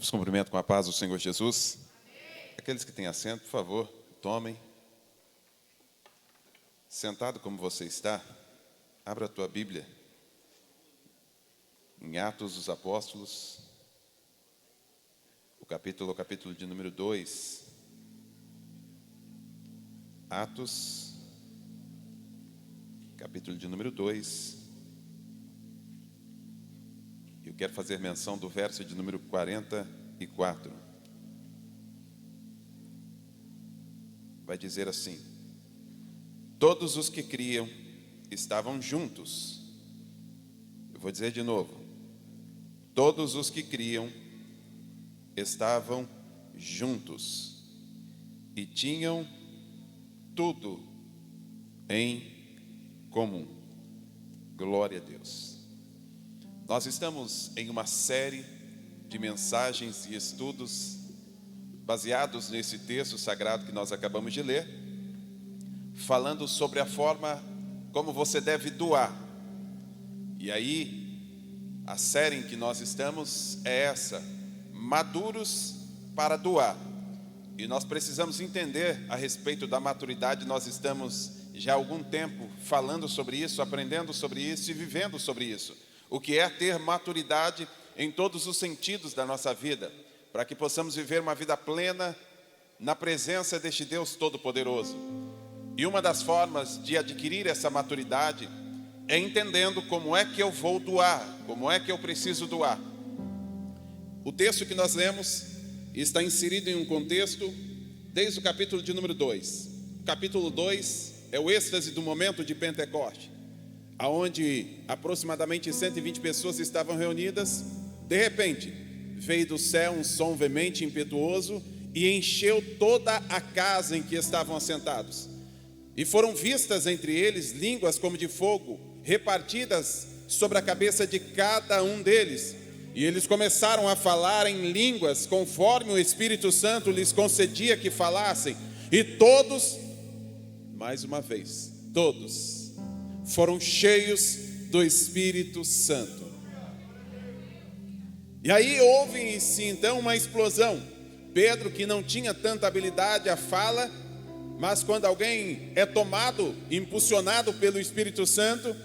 Eu vos cumprimento com a paz do Senhor Jesus. Aqueles que têm assento, por favor, tomem. Sentado como você está, abra a tua Bíblia em Atos dos Apóstolos, o capítulo de número 2. Atos, capítulo de número 2. Eu quero fazer menção do verso de número 44. Vai dizer assim: todos os que criam estavam juntos. Eu vou dizer de novo: todos os que criam estavam juntos e tinham tudo em comum. Glória a Deus. Nós estamos em uma série de mensagens e estudos baseados nesse texto sagrado que nós acabamos de ler, falando sobre a forma como você deve doar. E aí, a série em que nós estamos é essa: maduros para doar. E nós precisamos entender a respeito da maturidade. Nós estamos já há algum tempo falando sobre isso, aprendendo sobre isso e vivendo sobre isso. O que é ter maturidade em todos os sentidos da nossa vida, para que possamos viver uma vida plena na presença deste Deus Todo-Poderoso. E uma das formas de adquirir essa maturidade é entendendo como é que eu vou doar, como é que eu preciso doar. O texto que nós lemos está inserido em um contexto desde o capítulo de número 2. O capítulo 2 é o êxtase do momento de Pentecoste, onde aproximadamente 120 pessoas estavam reunidas. De repente, veio do céu um som veemente e impetuoso e encheu toda a casa em que estavam assentados. E foram vistas entre eles línguas como de fogo, repartidas sobre a cabeça de cada um deles. E eles começaram a falar em línguas, conforme o Espírito Santo lhes concedia que falassem. E todos, mais uma vez, todos foram cheios do Espírito Santo. E aí houve-se então uma explosão. Pedro, que não tinha tanta habilidade à fala, mas quando alguém é tomado, impulsionado pelo Espírito Santo,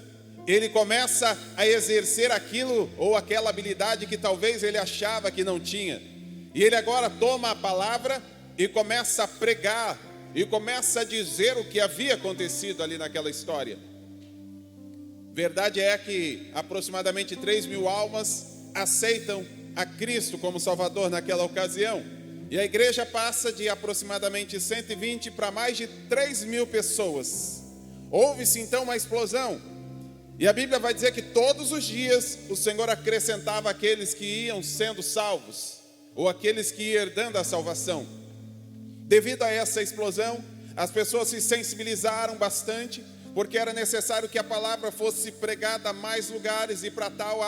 ele começa a exercer aquilo ou aquela habilidade que talvez ele achava que não tinha. E ele agora toma a palavra e começa a pregar, e começa a dizer o que havia acontecido ali naquela história. Verdade é que aproximadamente 3.000 almas aceitam a Cristo como Salvador naquela ocasião. E a igreja passa de aproximadamente 120 para mais de 3.000 pessoas. Houve-se então uma explosão. E a Bíblia vai dizer que todos os dias o Senhor acrescentava aqueles que iam sendo salvos, ou aqueles que iam herdando a salvação. Devido a essa explosão, as pessoas se sensibilizaram bastante, porque era necessário que a palavra fosse pregada a mais lugares, e para tal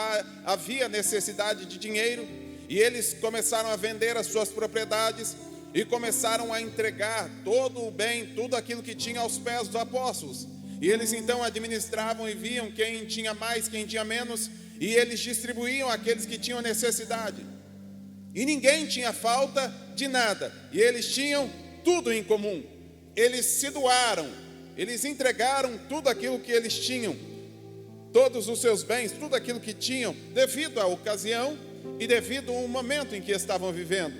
havia necessidade de dinheiro. E eles começaram a vender as suas propriedades e começaram a entregar todo o bem, tudo aquilo que tinha aos pés dos apóstolos. E eles então administravam e viam quem tinha mais, quem tinha menos, e eles distribuíam àqueles que tinham necessidade. E ninguém tinha falta de nada, e eles tinham tudo em comum. Eles se doaram, eles entregaram tudo aquilo que eles tinham, todos os seus bens, tudo aquilo que tinham, devido à ocasião e devido ao momento em que estavam vivendo.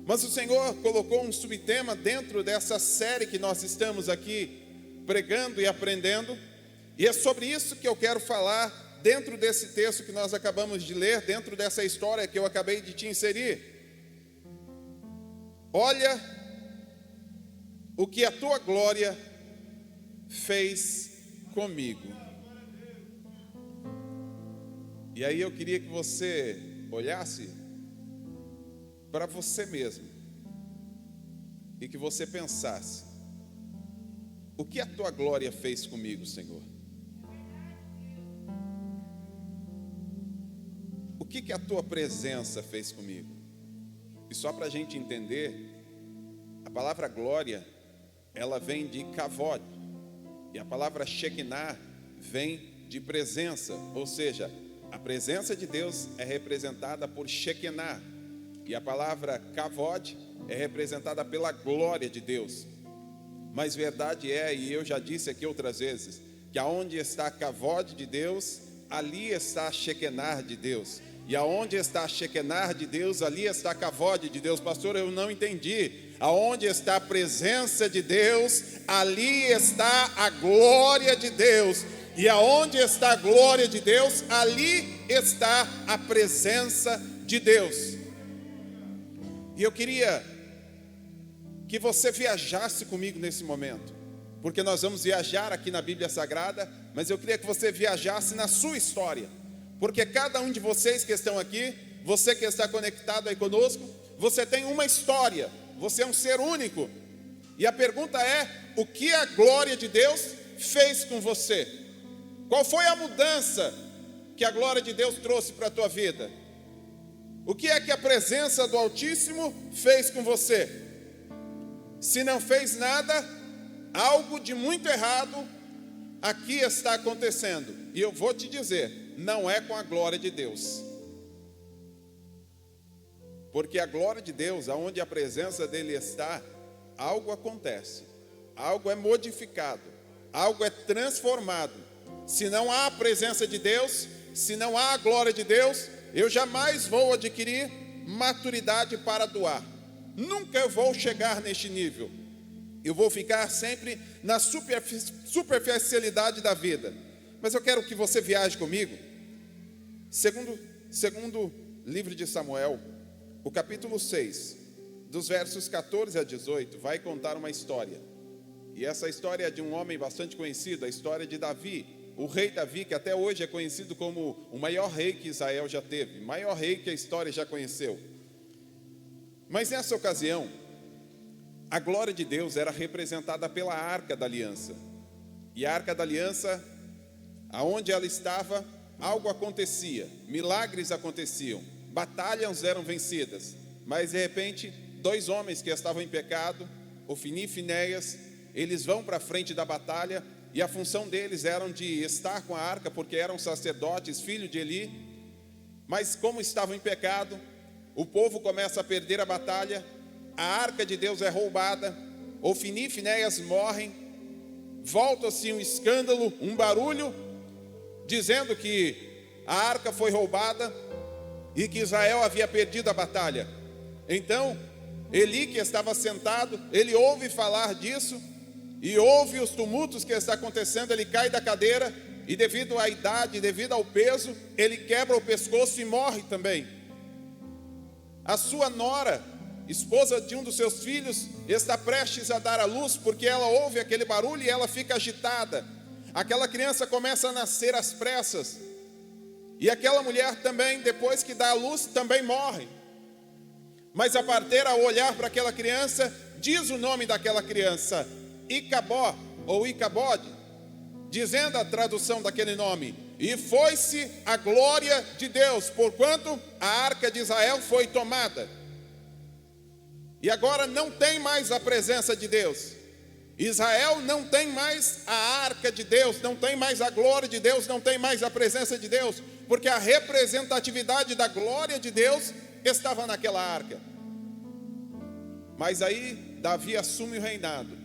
Mas o Senhor colocou um subtema dentro dessa série que nós estamos aqui pregando e aprendendo, e é sobre isso que eu quero falar dentro desse texto que nós acabamos de ler, dentro dessa história que eu acabei de te inserir. Olha o que a tua glória fez comigo. E aí eu queria que você olhasse para você mesmo e que você pensasse: o que a tua glória fez comigo, Senhor? O que a tua presença fez comigo? E só para a gente entender, a palavra glória, ela vem de kavod, e a palavra shekinah vem de presença, ou seja, a presença de Deus é representada por shekinah. E a palavra kavod é representada pela glória de Deus. Mas verdade é, e eu já disse aqui outras vezes, que aonde está a kavod de Deus, ali está a Shekinah de Deus. E aonde está a Shekinah de Deus, ali está a kavod de Deus. Pastor, eu não entendi. Aonde está a presença de Deus, ali está a glória de Deus. E aonde está a glória de Deus, ali está a presença de Deus. E eu queria que você viajasse comigo nesse momento, porque nós vamos viajar aqui na Bíblia Sagrada, mas eu queria que você viajasse na sua história, porque cada um de vocês que estão aqui, você que está conectado aí conosco, você tem uma história, você é um ser único, e a pergunta é, o que a glória de Deus fez com você? Qual foi a mudança que a glória de Deus trouxe para a tua vida? O que é que a presença do Altíssimo fez com você? Se não fez nada, algo de muito errado aqui está acontecendo. E eu vou te dizer, não é com a glória de Deus. Porque a glória de Deus, aonde a presença dele está, algo acontece, algo é modificado, algo é transformado. Se não há a presença de Deus, se não há a glória de Deus, eu jamais vou adquirir maturidade para doar. Nunca eu vou chegar neste nível. Eu vou ficar sempre na superficialidade da vida. Mas eu quero que você viaje comigo. Segundo livro de Samuel, o capítulo 6, dos versos 14 a 18, vai contar uma história. E essa história é de um homem bastante conhecido, a história de Davi, o rei Davi, que até hoje é conhecido como o maior rei que Israel já teve, maior rei que a história já conheceu. Mas nessa ocasião, a glória de Deus era representada pela Arca da Aliança. E a Arca da Aliança, aonde ela estava, algo acontecia, milagres aconteciam, batalhas eram vencidas. Mas de repente, dois homens que estavam em pecado, Ofni e Finéias, eles vão para a frente da batalha, e a função deles era de estar com a arca, porque eram sacerdotes, filhos de Eli. Mas como estavam em pecado, o povo começa a perder a batalha, a arca de Deus é roubada, Ofni e Finéias morrem, volta-se um escândalo, um barulho, dizendo que a arca foi roubada e que Israel havia perdido a batalha. Então, Eli, que estava sentado, ele ouve falar disso, e ouve os tumultos que está acontecendo, ele cai da cadeira, e devido à idade, devido ao peso, ele quebra o pescoço e morre também. A sua nora, esposa de um dos seus filhos, está prestes a dar à luz, porque ela ouve aquele barulho e ela fica agitada. Aquela criança começa a nascer às pressas, e aquela mulher também, depois que dá à luz, também morre. Mas a parteira, ao olhar para aquela criança, diz o nome daquela criança, Icabó, ou Icabode, dizendo a tradução daquele nome, e foi-se a glória de Deus, porquanto a arca de Israel foi tomada. E agora não tem mais a presença de Deus. Israel não tem mais a arca de Deus, não tem mais a glória de Deus, não tem mais a presença de Deus, porque a representatividade da glória de Deus estava naquela arca. Mas aí Davi assume o reinado,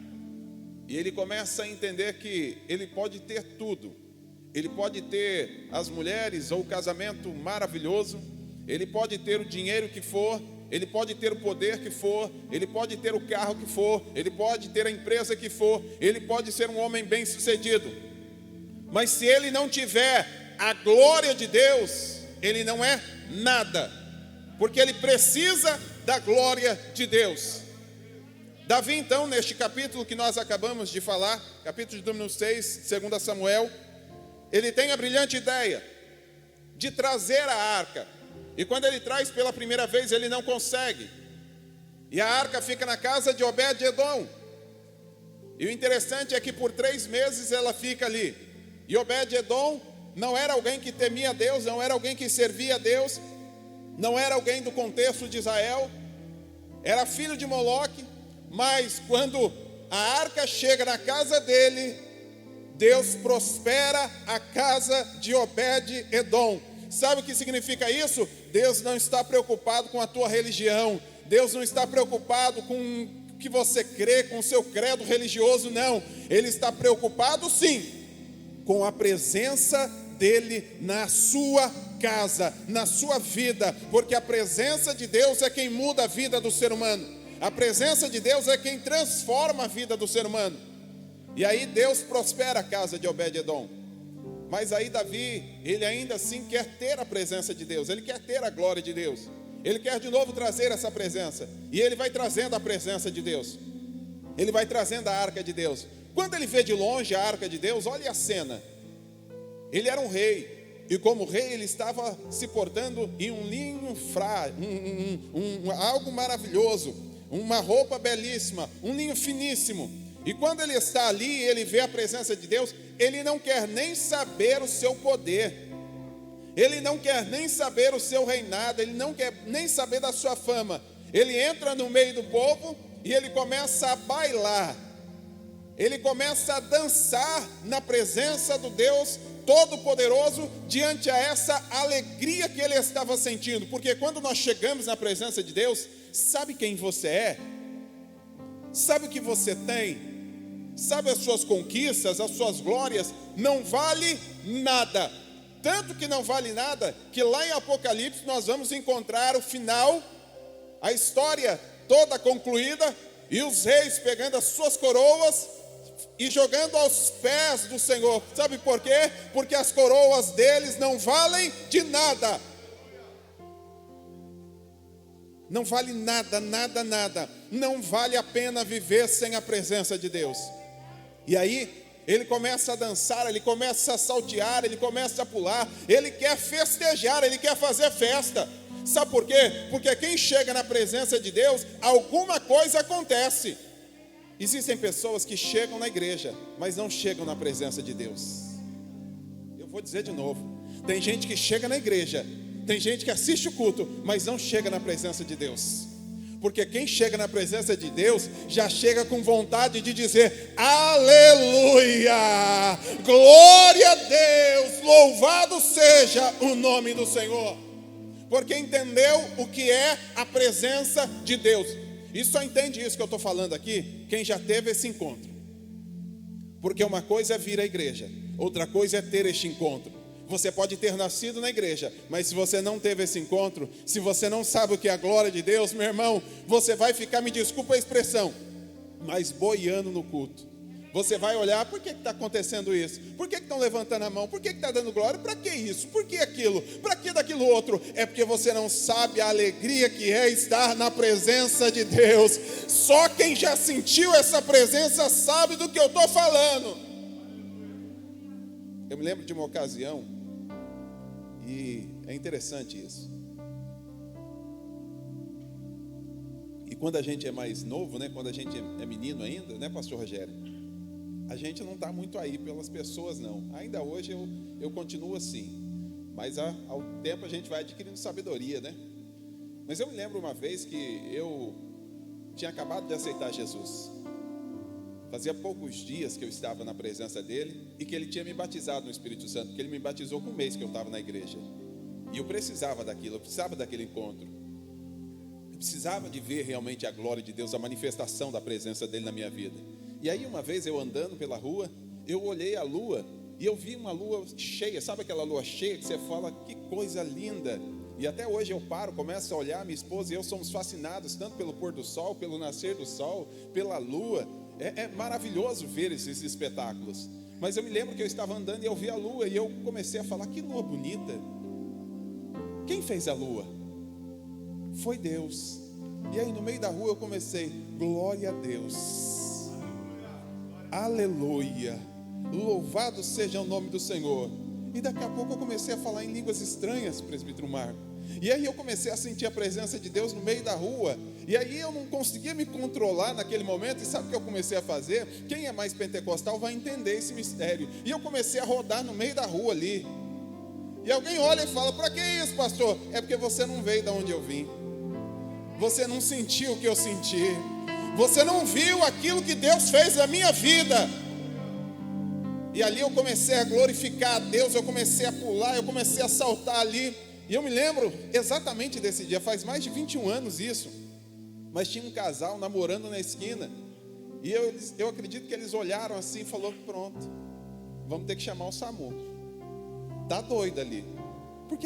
e ele começa a entender que ele pode ter tudo. Ele pode ter as mulheres ou o casamento maravilhoso, ele pode ter o dinheiro que for, ele pode ter o poder que for, ele pode ter o carro que for, ele pode ter a empresa que for, ele pode ser um homem bem-sucedido. Mas se ele não tiver a glória de Deus, ele não é nada, porque ele precisa da glória de Deus. Davi, então, neste capítulo que nós acabamos de falar, capítulo de número 6, 2 Samuel, ele tem a brilhante ideia de trazer a arca. E quando ele traz pela primeira vez, ele não consegue. E a arca fica na casa de Obed-Edom. E o interessante é que por 3 meses ela fica ali. E Obed-Edom não era alguém que temia a Deus, não era alguém que servia a Deus, não era alguém do contexto de Israel, era filho de Moloque. Mas quando a arca chega na casa dele, Deus prospera a casa de Obed-Edom. Sabe o que significa isso? Deus não está preocupado com a tua religião. Deus não está preocupado com o que você crê, com o seu credo religioso, não. Ele está preocupado, sim, com a presença dele na sua casa, na sua vida, porque a presença de Deus é quem muda a vida do ser humano. A presença de Deus é quem transforma a vida do ser humano. E aí Deus prospera a casa de Obed-edom. Mas aí Davi, ele ainda assim quer ter a presença de Deus, ele quer ter a glória de Deus, ele quer de novo trazer essa presença, e ele vai trazendo a presença de Deus, ele vai trazendo a arca de Deus. Quando ele vê de longe a arca de Deus, olha a cena, ele era um rei, e como rei ele estava se portando em um linho algo maravilhoso, uma roupa belíssima, um linho finíssimo. E quando ele está ali, ele vê a presença de Deus, ele não quer nem saber o seu poder, ele não quer nem saber o seu reinado, ele não quer nem saber da sua fama. Ele entra no meio do povo e ele começa a bailar, ele começa a dançar na presença do Deus Todo-Poderoso, diante a essa alegria que ele estava sentindo. Porque quando nós chegamos na presença de Deus, sabe quem você é? Sabe o que você tem? Sabe as suas conquistas, as suas glórias? Não vale nada. Tanto que não vale nada, que lá em Apocalipse nós vamos encontrar o final, a história toda concluída, e os reis pegando as suas coroas e jogando aos pés do Senhor. Sabe por quê? Porque as coroas deles não valem de nada. Não vale nada, nada, nada. Não vale a pena viver sem a presença de Deus. E aí, ele começa a dançar, ele começa a saltear, ele começa a pular, ele quer festejar, ele quer fazer festa. Sabe por quê? Porque quem chega na presença de Deus, alguma coisa acontece. Existem pessoas que chegam na igreja, mas não chegam na presença de Deus. Eu vou dizer de novo, tem gente que chega na igreja, tem gente que assiste o culto, mas não chega na presença de Deus. Porque quem chega na presença de Deus, já chega com vontade de dizer, aleluia, glória a Deus, louvado seja o nome do Senhor. Porque entendeu o que é a presença de Deus. E só entende isso que eu estou falando aqui, quem já teve esse encontro. Porque uma coisa é vir à igreja, outra coisa é ter este encontro. Você pode ter nascido na igreja, mas se você não teve esse encontro, se você não sabe o que é a glória de Deus, meu irmão, você vai ficar, me desculpa a expressão, mas boiando no culto. Você vai olhar, por que está acontecendo isso? Por que estão levantando a mão? Por que está dando glória? Para que isso? Por que aquilo? Para que daquilo outro? É porque você não sabe a alegria que é estar na presença de Deus. Só quem já sentiu essa presença sabe do que eu estou falando. Eu me lembro de uma ocasião, e é interessante isso. E quando a gente é mais novo, né, quando a gente é menino ainda, né, pastor Rogério? A gente não está muito aí pelas pessoas, não. Ainda hoje eu continuo assim. Mas ao tempo a gente vai adquirindo sabedoria, né? Mas eu me lembro uma vez que eu tinha acabado de aceitar Jesus. Fazia poucos dias que eu estava na presença dele e que ele tinha me batizado no Espírito Santo, porque ele me batizou com um mês que eu estava na igreja. E eu precisava daquilo, eu precisava daquele encontro. Eu precisava de ver realmente a glória de Deus, a manifestação da presença dele na minha vida. E aí uma vez eu andando pela rua, eu olhei a lua e eu vi uma lua cheia, sabe aquela lua cheia que você fala, que coisa linda. E até hoje eu paro, começo a olhar, minha esposa e eu somos fascinados tanto pelo pôr do sol, pelo nascer do sol, pela lua. É maravilhoso ver esses espetáculos. Mas eu me lembro que eu estava andando e eu vi a lua e eu comecei a falar, que lua bonita. Quem fez a lua? Foi Deus. E aí no meio da rua eu comecei, glória a Deus, aleluia, louvado seja o nome do Senhor. E daqui a pouco eu comecei a falar em línguas estranhas, presbítero Marco. E aí eu comecei a sentir a presença de Deus no meio da rua. E aí eu não conseguia me controlar naquele momento. E sabe o que eu comecei a fazer? Quem é mais pentecostal vai entender esse mistério. E eu comecei a rodar no meio da rua ali. E alguém olha e fala, para que isso, pastor? É porque você não veio de onde eu vim. Você não sentiu o que eu senti. Você não viu aquilo que Deus fez na minha vida. E ali eu comecei a glorificar a Deus, eu comecei a pular, eu comecei a saltar ali. E eu me lembro exatamente desse dia, faz mais de 21 anos isso. Mas tinha um casal namorando na esquina. E eu acredito que eles olharam assim e falaram: pronto, vamos ter que chamar o SAMU. Tá doido ali. Por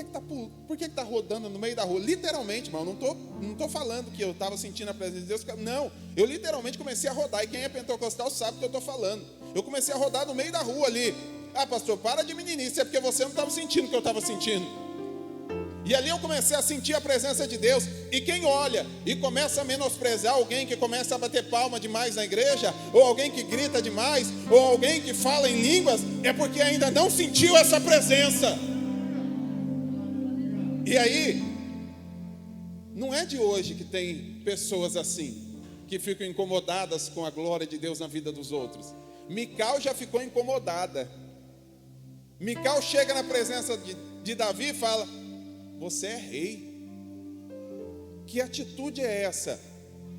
que tá rodando no meio da rua? Literalmente, irmão, não tô falando que eu estava sentindo a presença de Deus. Não, eu literalmente comecei a rodar. E quem é pentecostal sabe o que eu estou falando. Eu comecei a rodar no meio da rua ali. Ah, pastor, para de meninice, é porque você não estava sentindo o que eu estava sentindo. E ali eu comecei a sentir a presença de Deus. E quem olha e começa a menosprezar alguém que começa a bater palma demais na igreja, ou alguém que grita demais, ou alguém que fala em línguas, é porque ainda não sentiu essa presença. E aí, não é de hoje que tem pessoas assim, que ficam incomodadas com a glória de Deus na vida dos outros. Mical já ficou incomodada. Mical chega na presença de Davi e fala: você é rei. Que atitude é essa?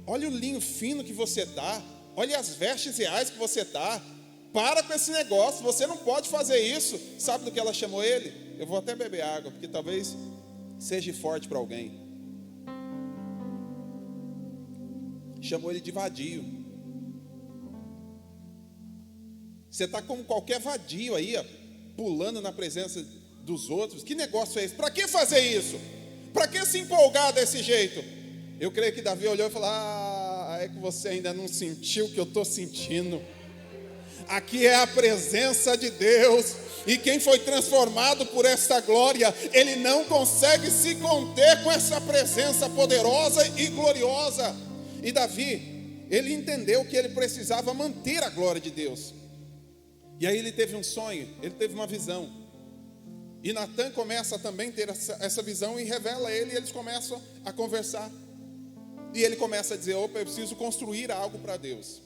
Olha o linho fino que você está. Olha as vestes reais que você está. Para com esse negócio, você não pode fazer isso. Sabe do que ela chamou ele? Eu vou até beber água, porque talvez seja forte para alguém. Chamou ele de vadio. Você está como qualquer vadio aí, ó, pulando na presença dos outros. Que negócio é esse? Para que fazer isso? Para que se empolgar desse jeito? Eu creio que Davi olhou e falou: é que você ainda não sentiu o que eu estou sentindo. Aqui é a presença de Deus. E quem foi transformado por essa glória, ele não consegue se conter com essa presença poderosa e gloriosa. E Davi, ele entendeu que ele precisava manter a glória de Deus. E aí ele teve um sonho, ele teve uma visão. E Natã começa a também ter essa visão e revela ele, e eles começam a conversar. E ele começa a dizer: opa, eu preciso construir algo para Deus.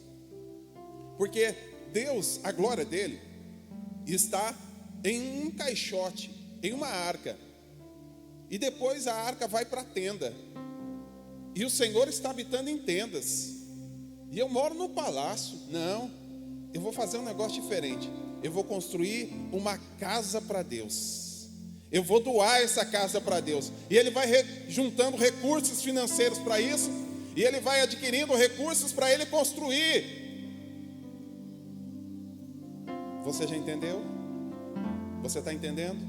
Porque Deus, a glória dele, está em um caixote, em uma arca. E depois a arca vai para a tenda. E o Senhor está habitando em tendas. E eu moro no palácio. Não, eu vou fazer um negócio diferente. Eu vou construir uma casa para Deus. Eu vou doar essa casa para Deus. E ele vai juntando recursos financeiros para isso. E ele vai adquirindo recursos para ele construir. Você já entendeu? Você está entendendo?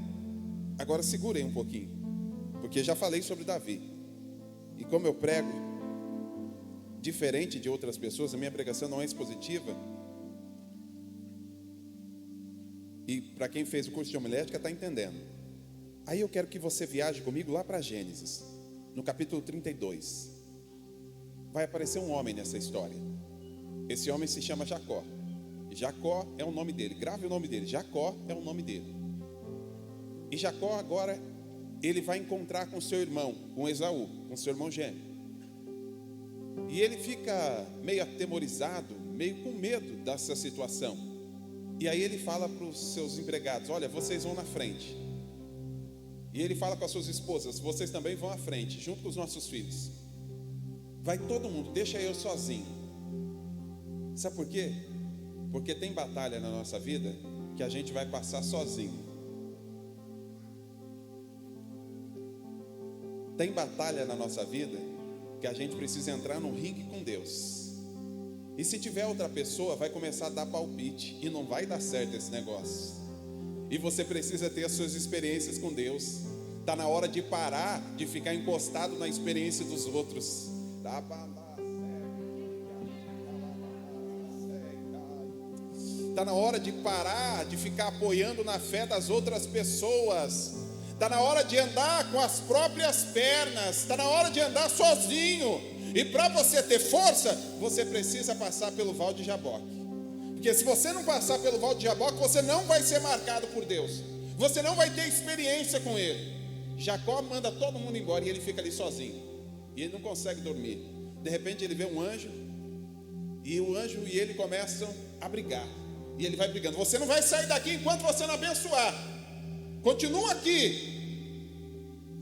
Agora segurei um pouquinho, porque já falei sobre Davi. E como eu prego, diferente de outras pessoas, a minha pregação não é expositiva. E para quem fez o curso de homilética está entendendo. Aí eu quero que você viaje comigo lá para Gênesis, no capítulo 32. Vai aparecer um homem nessa história. Esse homem se chama Jacó. Jacó é o nome dele, grave o nome dele. Jacó é o nome dele. E Jacó agora, ele vai encontrar com seu irmão, com Esaú, com seu irmão gêmeo. E ele fica meio atemorizado, meio com medo dessa situação. E aí ele fala para os seus empregados: olha, vocês vão na frente. E ele fala com as suas esposas: vocês também vão à frente, junto com os nossos filhos. Vai todo mundo, deixa eu sozinho. Sabe por quê? Porque tem batalha na nossa vida que a gente vai passar sozinho. Tem batalha na nossa vida que a gente precisa entrar num ringue com Deus. E se tiver outra pessoa, vai começar a dar palpite. E não vai dar certo esse negócio. E você precisa ter as suas experiências com Deus. Está na hora de parar de ficar encostado na experiência dos outros. Está na hora de parar de ficar apoiando na fé das outras pessoas. Está na hora de andar com as próprias pernas. Está na hora de andar sozinho. E para você ter força, você precisa passar pelo Val de Jaboque. Porque se você não passar pelo Val de Jaboque, você não vai ser marcado por Deus. Você não vai ter experiência com Ele. Jacó manda todo mundo embora e ele fica ali sozinho. E ele não consegue dormir. De repente ele vê um anjo. E o anjo e ele começam a brigar. E ele vai brigando: você não vai sair daqui enquanto você não abençoar. Continua aqui.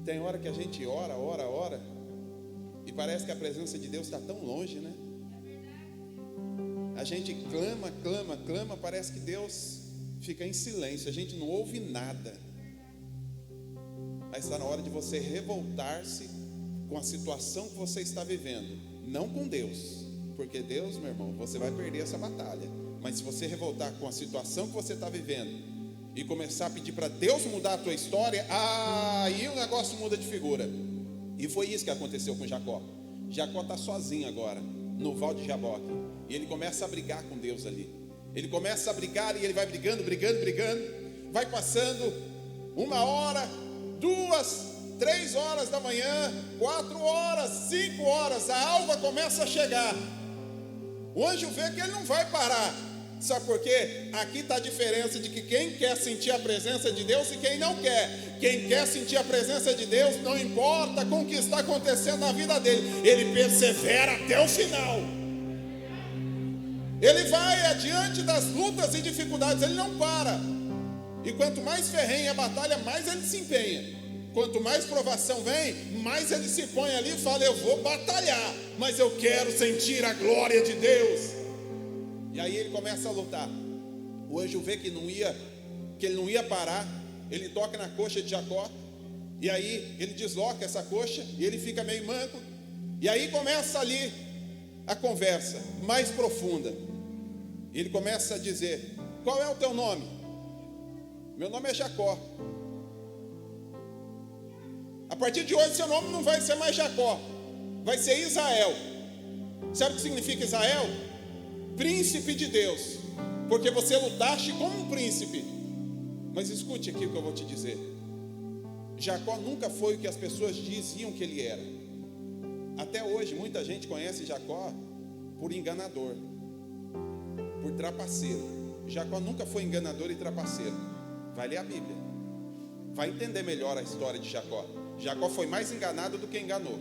Tem hora que a gente ora. E parece que a presença de Deus está tão longe, né? A gente clama. Parece que Deus fica em silêncio, a gente não ouve nada. Mas está na hora de você revoltar-se com a situação que você está vivendo, não com Deus, porque Deus, meu irmão, você vai perder essa batalha. Mas se você revoltar com a situação que você está vivendo e começar a pedir para Deus mudar a tua história, aí o negócio muda de figura. E foi isso que aconteceu com Jacó. Jacó está sozinho agora, no Val de Jaboque, e ele começa a brigar com Deus ali. Ele começa a brigar e ele vai brigando, vai passando 1 hora, 2, 3 horas da manhã, 4 horas, 5 horas, a alva começa a chegar. O anjo vê que ele não vai parar. Sabe por quê? Aqui está a diferença de que quem quer sentir a presença de Deus e quem não quer. Quem quer sentir a presença de Deus, não importa com o que está acontecendo na vida dele, ele persevera até o final. Ele vai adiante das lutas e dificuldades, ele não para. E quanto mais ferrenha a batalha, mais ele se empenha. Quanto mais provação vem, mais ele se põe ali e fala: eu vou batalhar, mas eu quero sentir a glória de Deus. E aí ele começa a lutar. O anjo vê que ele não ia parar. Ele toca na coxa de Jacó, e aí ele desloca essa coxa, e ele fica meio manco. E aí começa ali a conversa mais profunda. E ele começa a dizer: qual é o teu nome? Meu nome é Jacó. A partir de hoje seu nome não vai ser mais Jacó, vai ser Israel. Sabe o que significa Israel? Príncipe de Deus, porque você lutaste como um príncipe. Mas escute aqui o que eu vou te dizer. Jacó nunca foi o que as pessoas diziam que ele era. Até hoje muita gente conhece Jacó por enganador, por trapaceiro. Jacó nunca foi enganador e trapaceiro. Vai ler a Bíblia, vai entender melhor a história de Jacó. Jacó foi mais enganado do que enganou.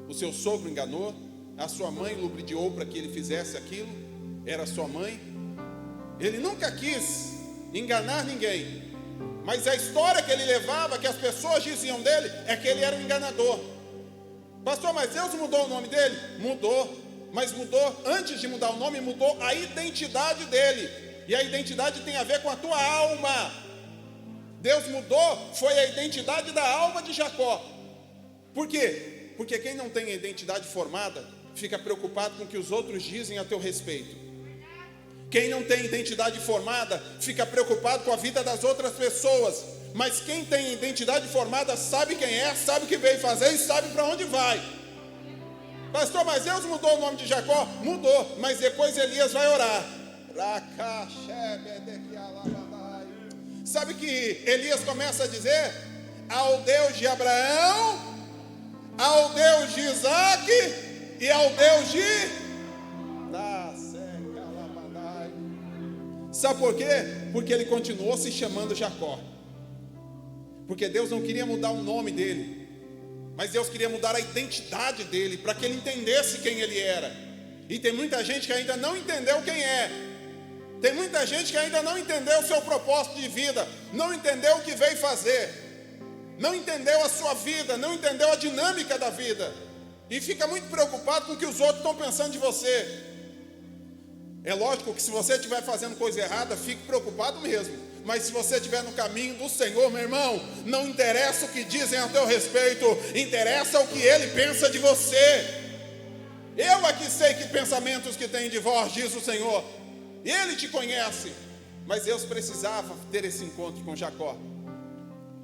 O seu sogro enganou, a sua mãe ludibriou para que ele fizesse aquilo, era sua mãe. Ele nunca quis enganar ninguém, mas a história que ele levava, que as pessoas diziam dele, é que ele era um enganador. Pastor, mas Deus mudou o nome dele? Mudou, mas mudou, antes de mudar o nome, mudou a identidade dele. E a identidade tem a ver com a tua alma. Deus mudou, foi a identidade da alma de Jacó. Por quê? Porque quem não tem a identidade formada fica preocupado com o que os outros dizem a teu respeito. Quem não tem identidade formada fica preocupado com a vida das outras pessoas. Mas quem tem identidade formada sabe quem é, sabe o que veio fazer e sabe para onde vai. Pastor, mas Deus mudou o nome de Jacó? Mudou, mas depois Elias vai orar. Sabe que Elias começa a dizer? Ao Deus de Abraão, ao Deus de Isaac e ao Deus de... Sabe por quê? Porque ele continuou se chamando Jacó. Porque Deus não queria mudar o nome dele, mas Deus queria mudar a identidade dele, para que ele entendesse quem ele era. E tem muita gente que ainda não entendeu quem é. Tem muita gente que ainda não entendeu o seu propósito de vida, não entendeu o que veio fazer, não entendeu a sua vida, não entendeu a dinâmica da vida, e fica muito preocupado com o que os outros estão pensando de você. É lógico que se você estiver fazendo coisa errada, fique preocupado mesmo. Mas se você estiver no caminho do Senhor, meu irmão, não interessa o que dizem a teu respeito, interessa o que Ele pensa de você. Eu aqui sei que pensamentos que tem de vós, diz o Senhor. Ele te conhece. Mas Deus precisava ter esse encontro com Jacó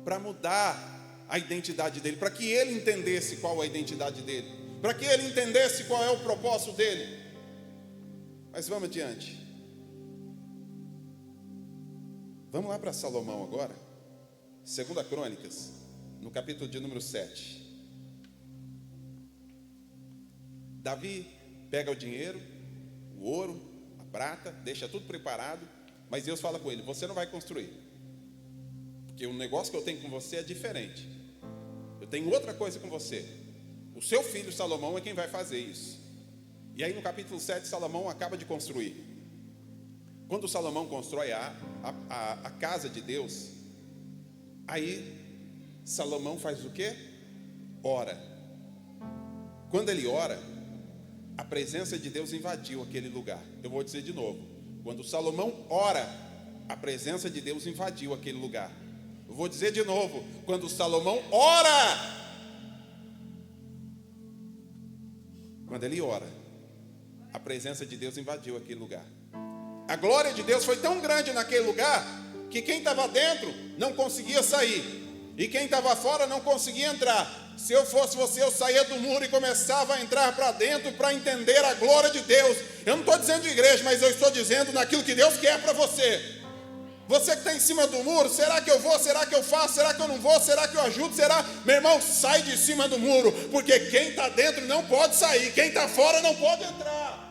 para mudar a identidade dele, para que ele entendesse qual a identidade dele, para que ele entendesse qual é o propósito dele. Mas vamos adiante. Vamos lá para Salomão agora, 2 Crônicas, no capítulo de número 7. Davi pega o dinheiro, o ouro, a prata, deixa tudo preparado, mas Deus fala com ele: você não vai construir, porque o negócio que eu tenho com você é diferente. Eu tenho outra coisa com você. O seu filho Salomão é quem vai fazer isso. E aí no capítulo 7, Salomão acaba de construir. Quando Salomão constrói a casa de Deus, aí Salomão faz o quê? Ora. Quando ele ora, a presença de Deus invadiu aquele lugar. Eu vou dizer de novo. Quando Salomão ora, a presença de Deus invadiu aquele lugar. Eu vou dizer de novo, quando Salomão ora, quando ele ora, a presença de Deus invadiu aquele lugar. A glória de Deus foi tão grande naquele lugar, que quem estava dentro não conseguia sair, e quem estava fora não conseguia entrar. Se eu fosse você, eu saía do muro e começava a entrar para dentro para entender a glória de Deus. Eu não estou dizendo de igreja, mas eu estou dizendo naquilo que Deus quer para você. Você que está em cima do muro, será que eu vou? Será que eu faço? Será que eu não vou? Será que eu ajudo? Será? Meu irmão, sai de cima do muro, porque quem está dentro não pode sair, quem está fora não pode entrar.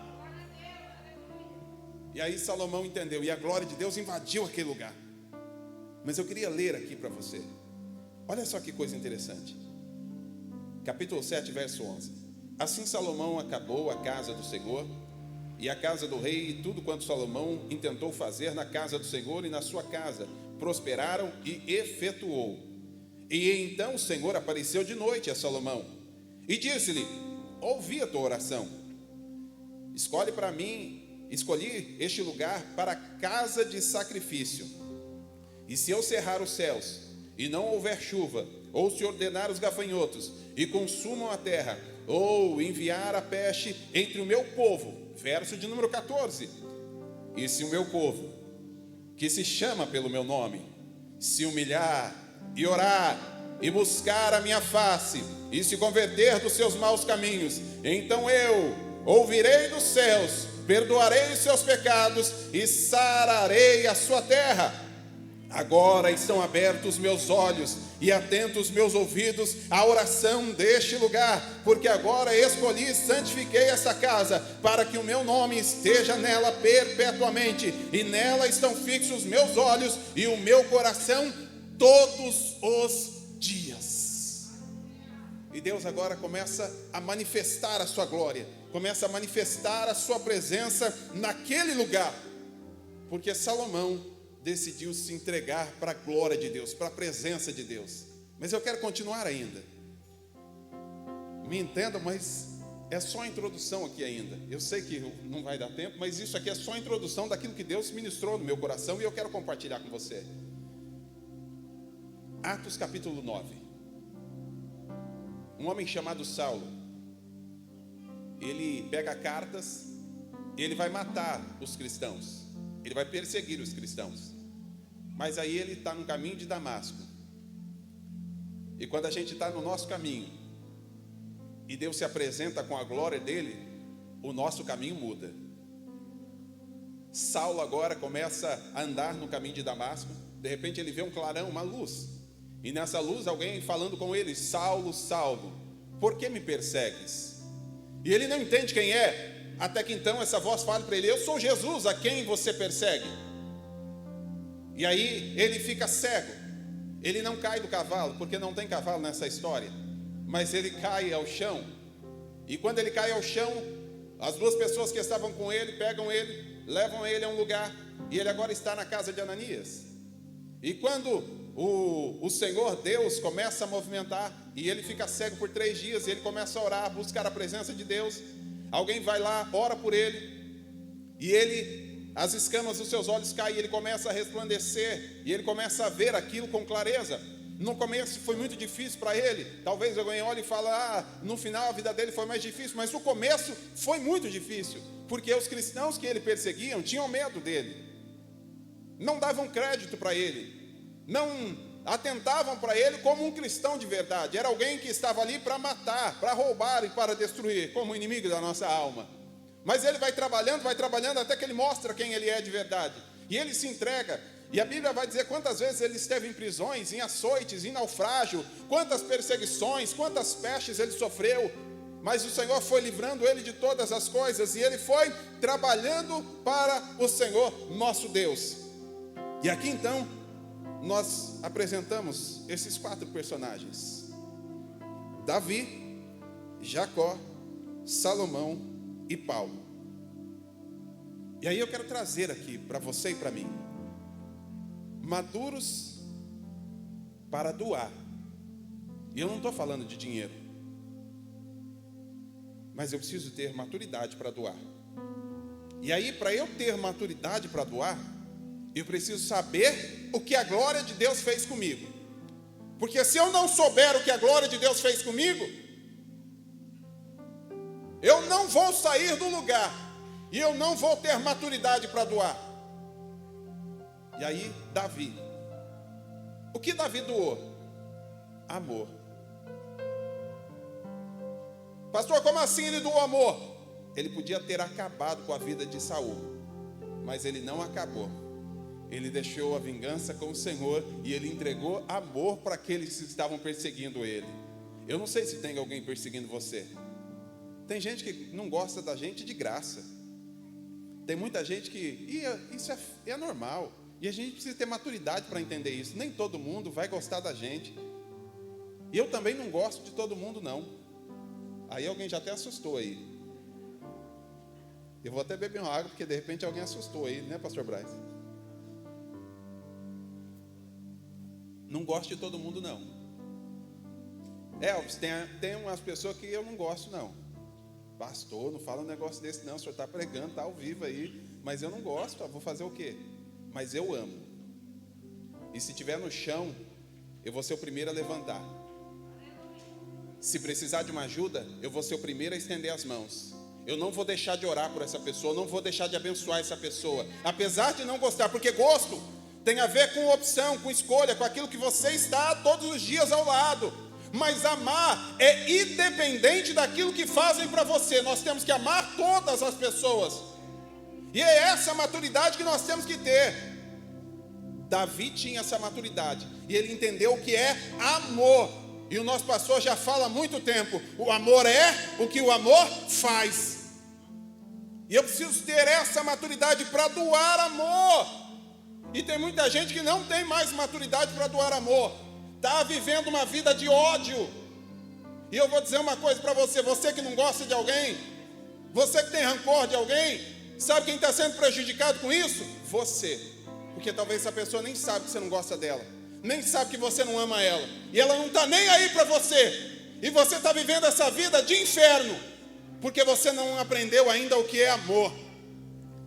E aí Salomão entendeu, e a glória de Deus invadiu aquele lugar. Mas eu queria ler aqui para você. Olha só que coisa interessante. Capítulo 7, verso 11. Assim Salomão acabou a casa do Senhor, e a casa do rei, e tudo quanto Salomão intentou fazer na casa do Senhor e na sua casa, prosperaram e efetuou. E então o Senhor apareceu de noite a Salomão, e disse-lhe: ouvi a tua oração. Escolhi este lugar para casa de sacrifício. E se eu cerrar os céus, e não houver chuva, ou se ordenar os gafanhotos, e consumam a terra, ou enviar a peste entre o meu povo, verso de número 14, e se o meu povo, que se chama pelo meu nome, se humilhar, e orar, e buscar a minha face, e se converter dos seus maus caminhos, então eu ouvirei dos céus, perdoarei os seus pecados, e sararei a sua terra. Agora estão abertos meus olhos e atentos meus ouvidos à oração deste lugar, porque agora escolhi e santifiquei essa casa, para que o meu nome esteja nela perpetuamente, e nela estão fixos meus olhos e o meu coração todos os dias. E Deus agora começa a manifestar a sua glória, começa a manifestar a sua presença naquele lugar, porque Salomão decidiu se entregar para a glória de Deus, para a presença de Deus. Mas eu quero continuar ainda. Me entenda, mas é só a introdução aqui ainda. Eu sei que não vai dar tempo, mas isso aqui é só a introdução daquilo que Deus ministrou no meu coração e eu quero compartilhar com você. Atos capítulo 9. Um homem chamado Saulo, ele pega cartas, ele vai matar os cristãos, ele vai perseguir os cristãos. Mas aí ele está no caminho de Damasco. E quando a gente está no nosso caminho, e Deus se apresenta com a glória dele, o nosso caminho muda. Saulo agora começa a andar no caminho de Damasco. De repente ele vê um clarão, uma luz. E nessa luz alguém falando com ele: Saulo, Saulo, por que me persegues? E ele não entende quem é, até que então essa voz fala para ele: eu sou Jesus, a quem você persegue. E aí ele fica cego. Ele não cai do cavalo, porque não tem cavalo nessa história, mas ele cai ao chão. E quando ele cai ao chão, as duas pessoas que estavam com ele pegam ele, levam ele a um lugar, e ele agora está na casa de Ananias. E quando o Senhor Deus começa a movimentar, e ele fica cego por 3 dias, e ele começa a orar, a buscar a presença de Deus, alguém vai lá, ora por ele, e ele, as escamas dos seus olhos caem, e ele começa a resplandecer, e ele começa a ver aquilo com clareza. No começo foi muito difícil para ele. Talvez alguém olhe e fale: no final a vida dele foi mais difícil. Mas no começo foi muito difícil, porque os cristãos que ele perseguiam tinham medo dele, não davam crédito para ele, não atentavam para ele como um cristão de verdade. Era alguém que estava ali para matar, para roubar e para destruir, como inimigo da nossa alma. Mas ele vai trabalhando até que ele mostra quem ele é de verdade. E ele se entrega. E a Bíblia vai dizer quantas vezes ele esteve em prisões, em açoites, em naufrágio, quantas perseguições, quantas pestes ele sofreu. Mas o Senhor foi livrando ele de todas as coisas, e ele foi trabalhando para o Senhor nosso Deus. E aqui então nós apresentamos esses 4 personagens: Davi, Jacó, Salomão e Paulo. E aí eu quero trazer aqui para você e para mim: maduros para doar. E eu não estou falando de dinheiro, mas eu preciso ter maturidade para doar. E aí, para eu ter maturidade para doar, eu preciso saber o que a glória de Deus fez comigo. Porque se eu não souber o que a glória de Deus fez comigo, eu não vou sair do lugar e eu não vou ter maturidade para doar. E aí, Davi. O que Davi doou? Amor. Pastor, como assim ele doou amor? Ele podia ter acabado com a vida de Saul, mas ele não acabou. Ele deixou a vingança com o Senhor e ele entregou amor para aqueles que estavam perseguindo ele. Eu não sei se tem alguém perseguindo você. Tem gente que não gosta da gente de graça. Tem muita gente que... isso é normal. E a gente precisa ter maturidade para entender isso. Nem todo mundo vai gostar da gente. E eu também não gosto de todo mundo, não. Aí alguém já até assustou aí. Eu vou até beber uma água, porque de repente alguém assustou aí, né, pastor Braz? Não gosto de todo mundo, não. Elvis, tem umas pessoas que eu não gosto, não. Pastor, não fala um negócio desse, não. O senhor está pregando, está ao vivo aí. Mas eu não gosto, vou fazer o quê? Mas eu amo. E se estiver no chão, eu vou ser o primeiro a levantar. Se precisar de uma ajuda, eu vou ser o primeiro a estender as mãos. Eu não vou deixar de orar por essa pessoa, não vou deixar de abençoar essa pessoa. Apesar de não gostar, porque gosto tem a ver com opção, com escolha, com aquilo que você está todos os dias ao lado. Mas amar é independente daquilo que fazem para você. Nós temos que amar todas as pessoas. E é essa maturidade que nós temos que ter. Davi tinha essa maturidade. E ele entendeu o que é amor. E o nosso pastor já fala há muito tempo. O amor é o que o amor faz. E eu preciso ter essa maturidade para doar amor. E tem muita gente que não tem mais maturidade para doar amor. Está vivendo uma vida de ódio. E eu vou dizer uma coisa para você. Você que não gosta de alguém, você que tem rancor de alguém, sabe quem está sendo prejudicado com isso? Você. Porque talvez essa pessoa nem sabe que você não gosta dela, nem sabe que você não ama ela, e ela não está nem aí para você, e você está vivendo essa vida de inferno, porque você não aprendeu ainda o que é amor.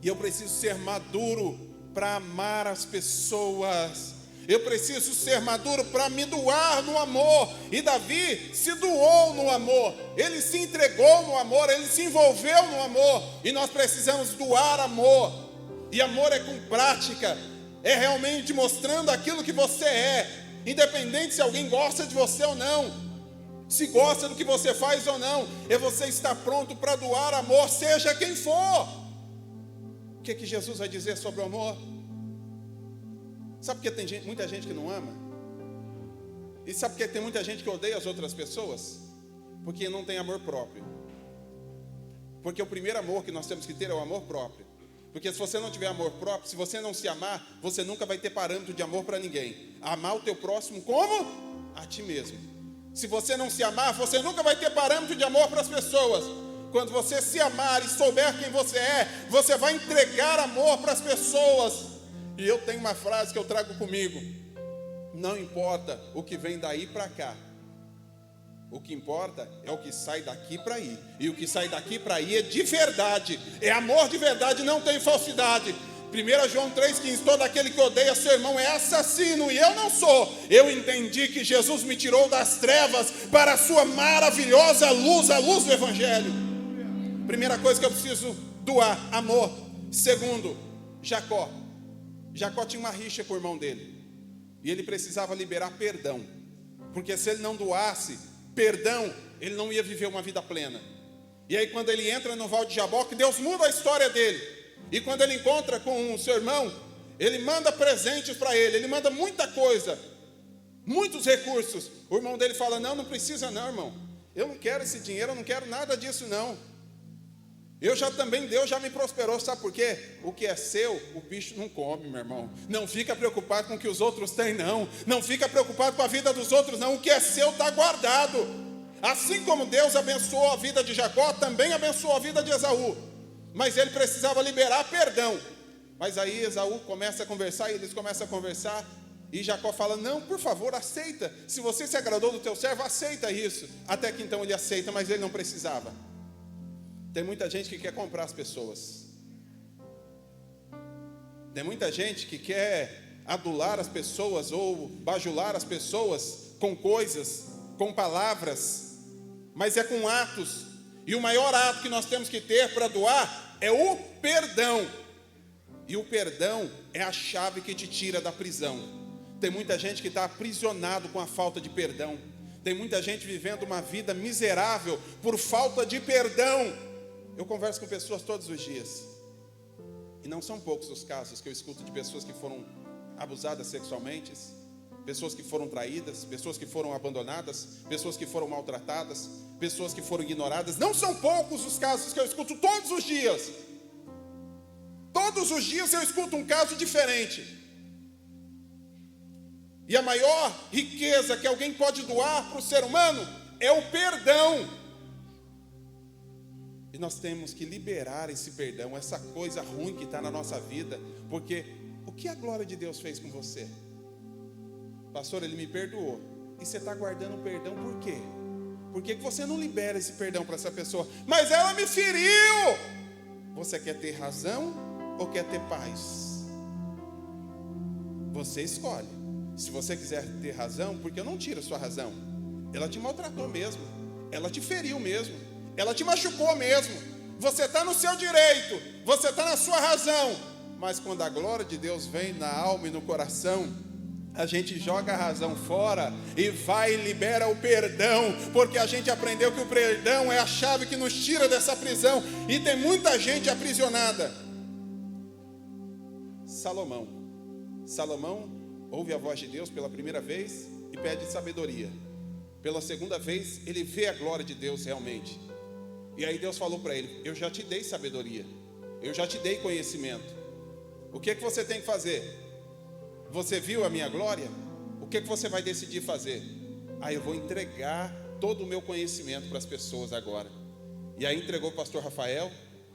E eu preciso ser maduro para amar as pessoas. Eu preciso ser maduro para me doar no amor. E Davi se doou no amor. Ele se entregou no amor. Ele se envolveu no amor. E nós precisamos doar amor. E amor é com prática. É realmente mostrando aquilo que você é. Independente se alguém gosta de você ou não. Se gosta do que você faz ou não. É você estar pronto para doar amor, seja quem for. O que Jesus vai dizer sobre o amor? Sabe por que tem muita gente que não ama? E sabe por que tem muita gente que odeia as outras pessoas? Porque não tem amor próprio. Porque o primeiro amor que nós temos que ter é o amor próprio. Porque se você não tiver amor próprio, se você não se amar, você nunca vai ter parâmetro de amor para ninguém. Amar o teu próximo como? A ti mesmo. Se você não se amar, você nunca vai ter parâmetro de amor para as pessoas. Quando você se amar e souber quem você é, você vai entregar amor para as pessoas. E eu tenho uma frase que eu trago comigo. Não importa o que vem daí para cá. O que importa é o que sai daqui para aí. E o que sai daqui para aí é de verdade. É amor de verdade, não tem falsidade. 1 João 3,15. Todo aquele que odeia seu irmão é assassino. E eu não sou. Eu entendi que Jesus me tirou das trevas para a sua maravilhosa luz, a luz do Evangelho. Primeira coisa que eu preciso doar, amor. Segundo, Jacó. Jacó tinha uma rixa com o irmão dele. E ele precisava liberar perdão. Porque se ele não doasse perdão, ele não ia viver uma vida plena. E aí quando ele entra no Val de Jaboque, Deus muda a história dele. E quando ele encontra com o seu irmão, ele manda presentes para ele. Ele manda muita coisa. Muitos recursos. O irmão dele fala, não precisa não, irmão. Eu não quero esse dinheiro, eu não quero nada disso não. Deus já me prosperou, sabe por quê? O que é seu, o bicho não come, meu irmão. Não fica preocupado com o que os outros têm, não. Não fica preocupado com a vida dos outros, não. O que é seu está guardado. Assim como Deus abençoou a vida de Jacó, também abençoou a vida de Esaú. Mas ele precisava liberar perdão. Mas aí Esaú começa a conversar, e eles começam a conversar, e Jacó fala, não, por favor, aceita. Se você se agradou do teu servo, aceita isso. Até que então ele aceita, mas ele não precisava. Tem muita gente que quer comprar as pessoas. Tem muita gente que quer adular as pessoas ou bajular as pessoas com coisas, com palavras, mas é com atos. E o maior ato que nós temos que ter para doar é o perdão. E o perdão é a chave que te tira da prisão. Tem muita gente que está aprisionado com a falta de perdão. Tem muita gente vivendo uma vida miserável por falta de perdão. Eu converso com pessoas todos os dias. E não são poucos os casos que eu escuto de pessoas que foram abusadas sexualmente, pessoas que foram traídas, pessoas que foram abandonadas, pessoas que foram maltratadas, pessoas que foram ignoradas. Não são poucos os casos que eu escuto todos os dias. Todos os dias eu escuto um caso diferente. E a maior riqueza que alguém pode doar para o ser humano é o perdão. E nós temos que liberar esse perdão, essa coisa ruim que está na nossa vida. Porque o que a glória de Deus fez com você? Pastor, Ele me perdoou. E você está guardando o perdão por quê? Por que você não libera esse perdão para essa pessoa? Mas ela me feriu! Você quer ter razão ou quer ter paz? Você escolhe. Se você quiser ter razão, porque eu não tiro a sua razão. Ela te maltratou mesmo. Ela te feriu mesmo. Ela te machucou mesmo. Você está no seu direito. Você está na sua razão. Mas quando a glória de Deus vem na alma e no coração, a gente joga a razão fora e vai e libera o perdão. Porque a gente aprendeu que o perdão é a chave que nos tira dessa prisão. E tem muita gente aprisionada. Salomão ouve a voz de Deus pela primeira vez e pede sabedoria. Pela segunda vez, ele vê a glória de Deus realmente. E aí Deus falou para ele: eu já te dei sabedoria, eu já te dei conhecimento. O que você tem que fazer? Você viu a minha glória? O que você vai decidir fazer? Eu vou entregar todo o meu conhecimento para as pessoas agora. E aí entregou o pastor Rafael,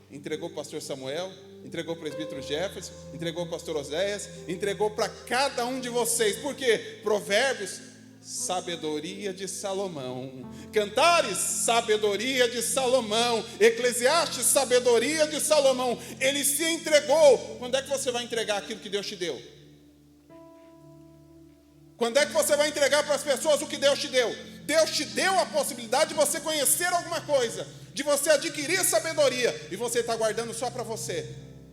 entregou o pastor Samuel, entregou o presbítero Jefferson, entregou o pastor Oséias, entregou para cada um de vocês. Por quê? Provérbios, sabedoria de Salomão. Cantares, sabedoria de Salomão. Eclesiastes, sabedoria de Salomão. Ele se entregou. Quando é que você vai entregar aquilo que Deus te deu? Quando é que você vai entregar para as pessoas o que Deus te deu? Deus te deu a possibilidade de você conhecer alguma coisa, de você adquirir sabedoria, e você está guardando só para você.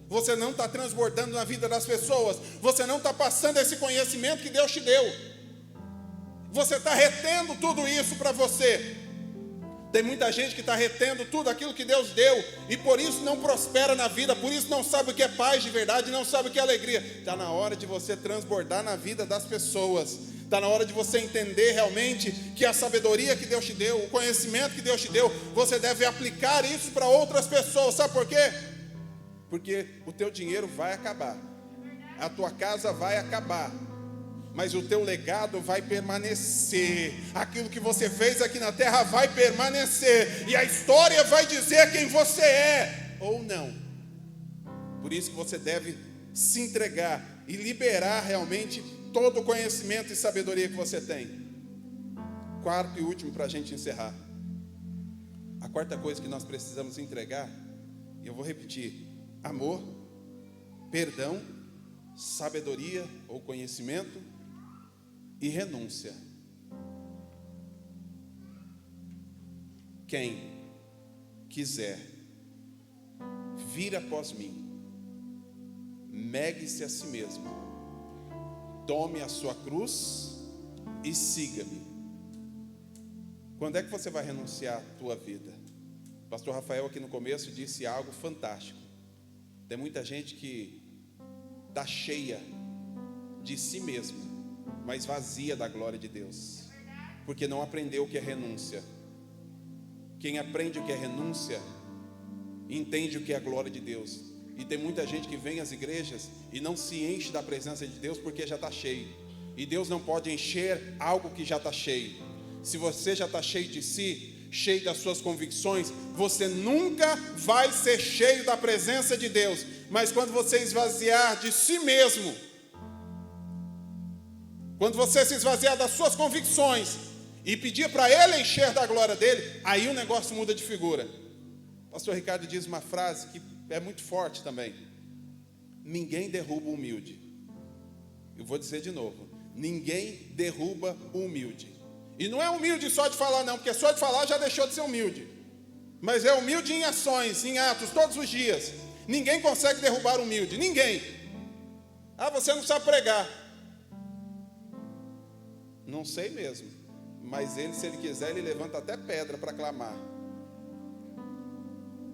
Você não está transbordando na vida das pessoas. Você não está passando esse conhecimento que Deus te deu. Você está retendo tudo isso para você. Tem muita gente que está retendo tudo aquilo que Deus deu, e por isso não prospera na vida, por isso não sabe o que é paz de verdade, não sabe o que é alegria. Está na hora de você transbordar na vida das pessoas. Está na hora de você entender realmente que a sabedoria que Deus te deu, o conhecimento que Deus te deu, você deve aplicar isso para outras pessoas. Sabe por quê? Porque o teu dinheiro vai acabar, a tua casa vai acabar, mas o teu legado vai permanecer. Aquilo que você fez aqui na terra vai permanecer, e a história vai dizer quem você é ou não. Por isso que você deve se entregar e liberar realmente todo o conhecimento e sabedoria que você tem. Quarto e último, para a gente encerrar. A quarta coisa que nós precisamos entregar, e eu vou repetir: amor, perdão, sabedoria ou conhecimento e renúncia. Quem quiser vir após mim, negue-se a si mesmo, tome a sua cruz e siga-me. Quando é que você vai renunciar à tua vida? O pastor Rafael aqui no começo disse algo fantástico. Tem muita gente que está cheia de si mesma, mas vazia da glória de Deus, porque não aprendeu o que é renúncia. Quem aprende o que é renúncia, entende o que é a glória de Deus. E tem muita gente que vem às igrejas e não se enche da presença de Deus porque já está cheio. E Deus não pode encher algo que já está cheio. Se você já está cheio de si, cheio das suas convicções, você nunca vai ser cheio da presença de Deus. Mas quando você esvaziar de si mesmo, quando você se esvaziar das suas convicções e pedir para Ele encher da glória dele, aí o negócio muda de figura. O pastor Ricardo diz uma frase que é muito forte também: ninguém derruba o humilde. Eu vou dizer de novo, ninguém derruba o humilde. E não é humilde só de falar não, porque só de falar já deixou de ser humilde. Mas é humilde em ações, em atos, todos os dias. Ninguém consegue derrubar o humilde, ninguém. Ah, você não sabe pregar. Não sei mesmo. Mas ele, se ele quiser, ele levanta até pedra para clamar.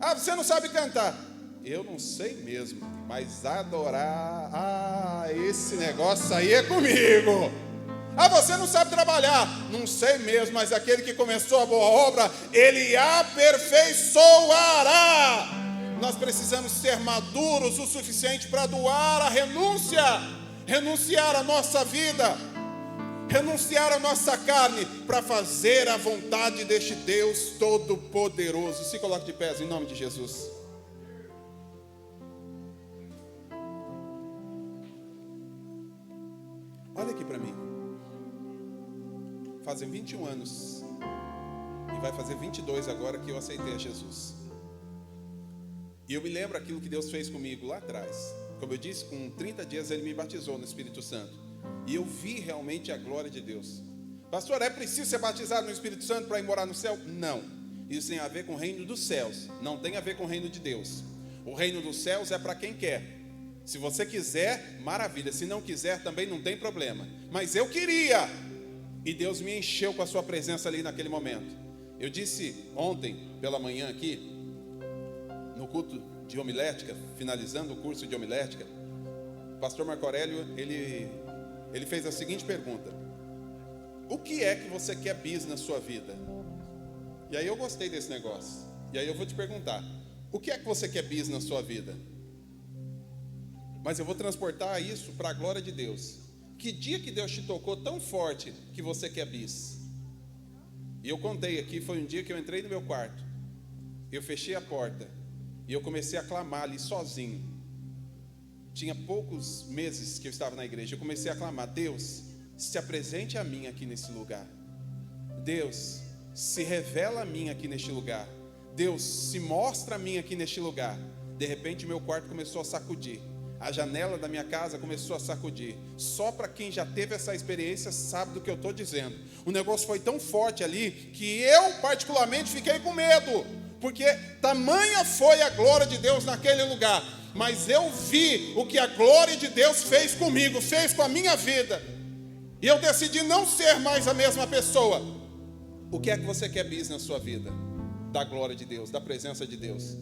Ah, você não sabe cantar. Eu não sei mesmo, mas adorar, esse negócio aí é comigo. Ah, você não sabe trabalhar. Não sei mesmo, mas aquele que começou a boa obra, ele aperfeiçoará. Nós precisamos ser maduros o suficiente para doar a renúncia, renunciar a nossa vida, renunciar a nossa carne, para fazer a vontade deste Deus Todo-Poderoso. Se coloque de pés em nome de Jesus. Olha aqui para mim. Fazem 21 anos, e vai fazer 22 agora que eu aceitei a Jesus. E eu me lembro aquilo que Deus fez comigo lá atrás. Como eu disse, com 30 dias ele me batizou no Espírito Santo. E eu vi realmente a glória de Deus. Pastor, é preciso ser batizado no Espírito Santo para ir morar no céu? Não. Isso tem a ver com o reino dos céus. Não tem a ver com o reino de Deus. O reino dos céus é para quem quer. Se você quiser, maravilha. Se não quiser, também não tem problema. Mas eu queria. E Deus me encheu com a sua presença ali naquele momento. Eu disse ontem, pela manhã aqui, no culto de homilética, finalizando o curso de homilética, o pastor Marco Aurélio, ele fez a seguinte pergunta: o que é que você quer bis na sua vida? E aí eu gostei desse negócio. E aí eu vou te perguntar: o que é que você quer bis na sua vida? Mas eu vou transportar isso para a glória de Deus. Que dia que Deus te tocou tão forte que você quer bis? E eu contei aqui, foi um dia que eu entrei no meu quarto, eu fechei a porta e eu comecei a clamar ali sozinho. Tinha poucos meses que eu estava na igreja. Eu comecei a clamar: Deus, se apresente a mim aqui nesse lugar. Deus, se revela a mim aqui neste lugar. Deus, se mostra a mim aqui neste lugar. De repente meu quarto começou a sacudir. A janela da minha casa começou a sacudir. Só para quem já teve essa experiência sabe do que eu estou dizendo. O negócio foi tão forte ali que eu particularmente fiquei com medo, porque tamanha foi a glória de Deus naquele lugar. Mas eu vi o que a glória de Deus fez comigo, fez com a minha vida. E eu decidi não ser mais a mesma pessoa. O que é que você quer bis na sua vida? Da glória de Deus, da presença de Deus.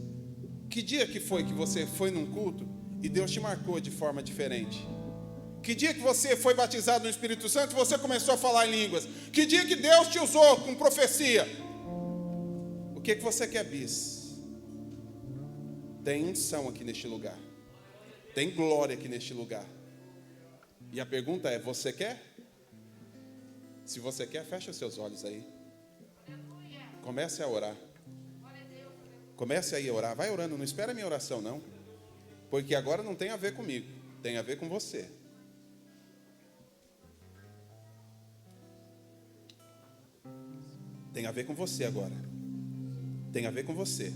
Que dia que foi que você foi num culto e Deus te marcou de forma diferente? Que dia que você foi batizado no Espírito Santo e você começou a falar em línguas? Que dia que Deus te usou com profecia? O que você quer bis? Tem unção aqui neste lugar. Tem glória aqui neste lugar. E a pergunta é: você quer? Se você quer, fecha os seus olhos aí. Comece a orar. Comece aí a orar. Vai orando, não espera a minha oração não. Porque agora não tem a ver comigo, tem a ver com você. Tem a ver com você agora. Tem a ver com você.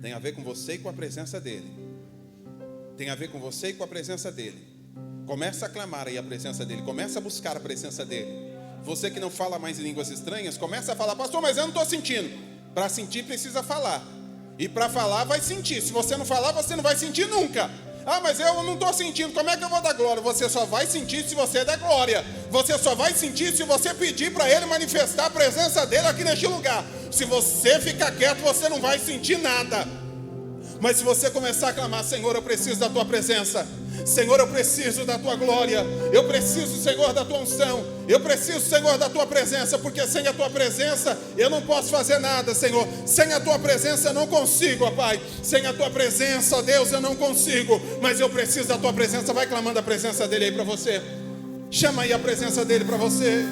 Tem a ver com você e com a presença dele. Tem a ver com você e com a presença dele. Começa a clamar aí a presença dele. Começa a buscar a presença dele. Você que não fala mais em línguas estranhas, começa a falar: pastor, mas eu não estou sentindo. Para sentir precisa falar. E para falar vai sentir. Se você não falar, você não vai sentir nunca. Ah, mas eu não estou sentindo, como é que eu vou dar glória? Você só vai sentir se você der glória. Você só vai sentir se você pedir para ele manifestar a presença dele aqui neste lugar. Se você ficar quieto, você não vai sentir nada. Mas se você começar a clamar: Senhor, eu preciso da tua presença. Senhor, eu preciso da tua glória. Eu preciso, Senhor, da tua unção. Eu preciso, Senhor, da tua presença. Porque sem a tua presença eu não posso fazer nada, Senhor. Sem a tua presença eu não consigo, ó Pai. Sem a tua presença, ó Deus, eu não consigo. Mas eu preciso da tua presença. Vai clamando a presença dele aí para você. Chama aí a presença dele para você.